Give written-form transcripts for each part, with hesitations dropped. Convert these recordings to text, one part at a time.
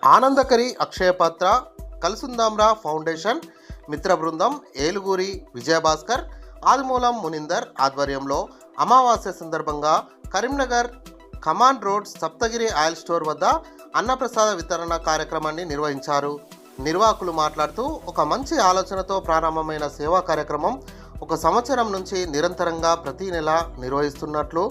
ఆనందకరి అక్షయపాత్ర కల్సుందాంరా foundation మిత్ర బృందం ఏలుగురి విజయభాస్కర్ ఆదిమూలం మునిందర్ ఆధ్వర్యంలో అమావాస్య సందర్భంగా Karimnagar command road Saptagiri oil store వద్ద అన్నప్రసాద వితరణ కార్యక్రమాన్ని నిర్వహించారు. నిర్వాహకులు మాట్లాడుతూ ఒక మంచి ఆలోచనతో ప్రారంభమైన సేవా కార్యక్రమం ఒక సంవత్సరం నుంచి నిరంతరంగా ప్రతి నెల నిర్వహిస్తున్నట్లు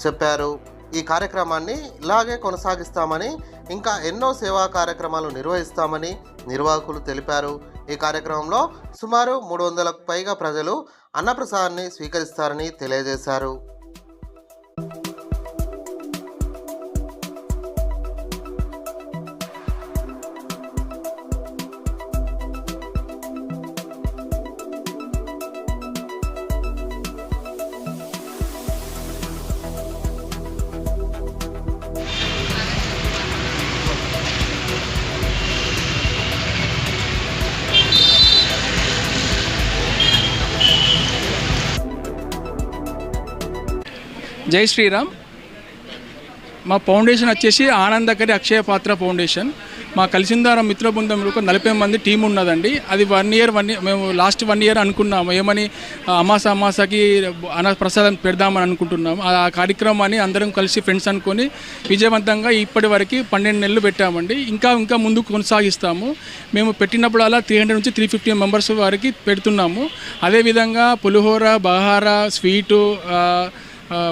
చెప్పారు. ఈ కార్యక్రమాన్ని ఇలాగే కొనసాగిస్తామని, ఇంకా ఎన్నో సేవా కార్యక్రమాలు నిర్వహిస్తామని నిర్వాహకులు తెలిపారు. ఈ కార్యక్రమంలో సుమారు 300లకు పైగా ప్రజలు అన్నప్రసాదాన్ని స్వీకరిస్తారని తెలియజేశారు. జై శ్రీరామ్. మా ఫౌండేషన్ వచ్చేసి ఆనందకరి అక్షయపాత్ర ఫౌండేషన్. మా కలిసిందారం మిత్ర బృందంలో 40 మంది టీం ఉన్నదండి. అది 1 ఇయర్ మేము లాస్ట్ 1 ఇయర్ అనుకున్నాము ఏమని అమాసాకి అన్నప్రసాదం పెడదామని అనుకుంటున్నాము. ఆ కార్యక్రమాన్ని అందరం కలిసి ఫ్రెండ్స్ అనుకొని విజయవంతంగా ఇప్పటి వరకు 12 నెలలు పెట్టామండి. ఇంకా ముందుకు కొనసాగిస్తాము. మేము పెట్టినప్పుడల్లా 300 నుంచి 350 మెంబర్స్ వరకు పెడుతున్నాము. అదేవిధంగా పులిహోర, బహారా, స్వీటు,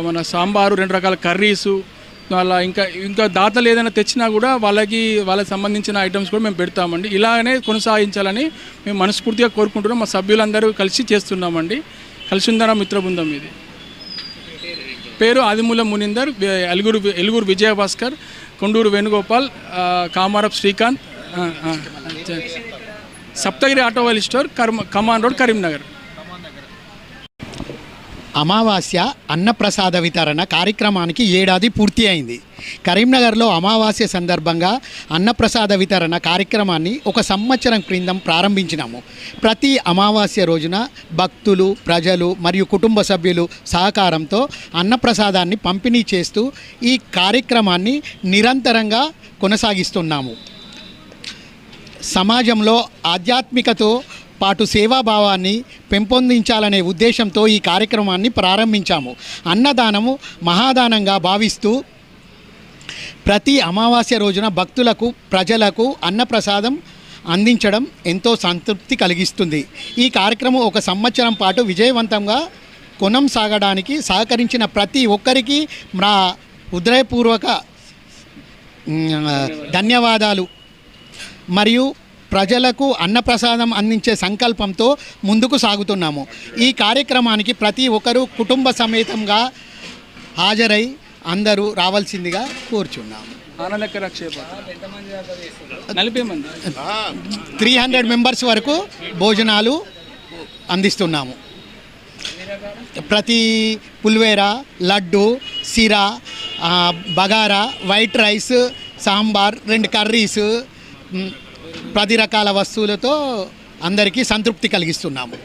మన సాంబారు, 2 రకాల కర్రీసు, అలా ఇంకా దాతలు ఏదైనా తెచ్చినా కూడా వాళ్ళకి సంబంధించిన ఐటమ్స్ కూడా మేము పెడతామండి. ఇలాగనే కొనసాగించాలని మేము మనస్ఫూర్తిగా కోరుకుంటున్నాం. మా సభ్యులందరూ కలిసి చేస్తున్నామండి. కలిసిందారం మిత్ర బృందం. ఇది పేరు ఆదిమూలం మునిందర్, ఎలుగురు విజయభాస్కర్, కొండూరు వేణుగోపాల్, కామారప్ శ్రీకాంత్, సప్తగిరి ఆటోవైల్ స్టోర్, కమాన్ రోడ్, కరీంనగర్. అమావాస్య అన్నప్రసాద వితరణ కార్యక్రమానికి ఏడాది పూర్తి అయింది. కరీంనగర్లో అమావాస్య సందర్భంగా అన్నప్రసాద వితరణ కార్యక్రమాన్ని ఒక సంవత్సరం క్రితం ప్రారంభించినాము. ప్రతి అమావాస్య రోజున భక్తులు, ప్రజలు మరియు కుటుంబ సభ్యులు సహకారంతో అన్నప్రసాదాన్ని పంపిణీ చేస్తూ ఈ కార్యక్రమాన్ని నిరంతరంగా కొనసాగిస్తున్నాము. సమాజంలో ఆధ్యాత్మికతో పాటు సేవాభావాన్ని పెంపొందించాలనే ఉద్దేశంతో ఈ కార్యక్రమాన్ని ప్రారంభించాము. అన్నదానము మహాదానంగా భావిస్తూ ప్రతి అమావాస్య రోజున భక్తులకు, ప్రజలకు అన్నప్రసాదం అందించడం ఎంతో సంతృప్తి కలిగిస్తుంది. ఈ కార్యక్రమం ఒక సంవత్సరం పాటు విజయవంతంగా కొనసాగడానికి సహకరించిన ప్రతి ఒక్కరికి మా హృదయపూర్వక ధన్యవాదాలు. మరియు ప్రజలకు అన్నప్రసాదం అందించే సంకల్పంతో ముందుకు సాగుతున్నాము. ఈ కార్యక్రమానికి ప్రతి ఒక్కరూ కుటుంబ సమేతంగా హాజరై అందరూ రావాల్సిందిగా కోరుచున్నాము. 300 మెంబర్స్ వరకు భోజనాలు అందిస్తున్నాము. ప్రతి పులివేర, లడ్డు, సిరా, bagara, white rice, sambar, 2 curries, 10 రకాల వస్తువులతో అందరికీ సంతృప్తి కలిగిస్తున్నాము.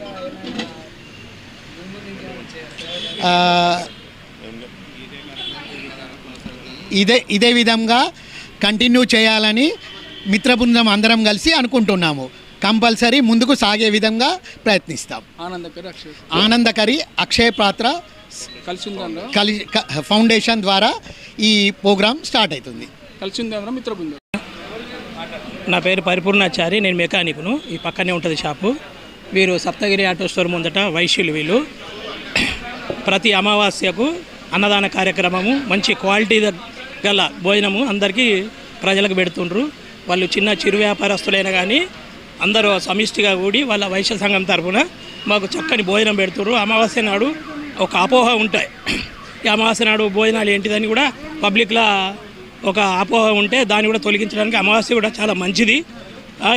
ఇదే విధంగా కంటిన్యూ చేయాలని మిత్ర బృందం అందరం కలిసి అనుకుంటున్నాము. కంపల్సరీ ముందుకు సాగే విధంగా ప్రయత్నిస్తాం. ఆనందకరి అక్షయపాత్ర ఫౌండేషన్ ద్వారా ఈ ప్రోగ్రాం స్టార్ట్ అవుతుంది. మిత్ర బృందం. నా పేరు పరిపూర్ణాచారి, నేను మెకానిక్ను. ఈ పక్కనే ఉంటుంది షాపు. వీరు సప్తగిరి ఆటో స్టోర్ ముందట వైశ్యులు. వీళ్ళు ప్రతి అమావాస్యకు అన్నదాన కార్యక్రమము, మంచి క్వాలిటీ గల భోజనము అందరికీ ప్రజలకు పెడుతుండ్రు. వాళ్ళు చిరు వ్యాపారస్తులైనా కానీ అందరూ సమిష్టిగా కూడి వాళ్ళ వైశ్య సంఘం తరఫున మాకు చక్కని భోజనం పెడుతుర్రు. అమావాస్య నాడు ఒక అపోహ ఉంటాయి. ఈ అమావాస్య నాడు భోజనాలు ఏంటిదని కూడా పబ్లిక్లో ఒక అపోహ ఉంటే దాన్ని కూడా తొలగించడానికి అమావాస్య కూడా చాలా మంచిది.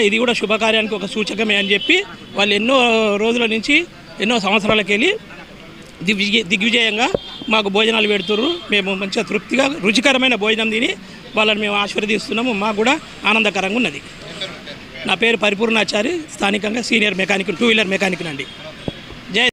ఇది కూడా శుభకార్యానికి ఒక సూచకమే అని చెప్పి వాళ్ళు ఎన్నో రోజుల నుంచి, ఎన్నో సంవత్సరాలకు వెళ్ళి దిగ్విజయంగా మాకు భోజనాలు పెడుతుర్రు. మేము మంచిగా తృప్తిగా రుచికరమైన భోజనం తిని వాళ్ళని మేము ఆశీర్వదిస్తున్నాము. మాకు కూడా ఆనందకరంగా ఉన్నది. నా పేరు పరిపూర్ణాచారి, స్థానికంగా సీనియర్ మెకానిక్, 2 వీలర్ మెకానిక్ అండి.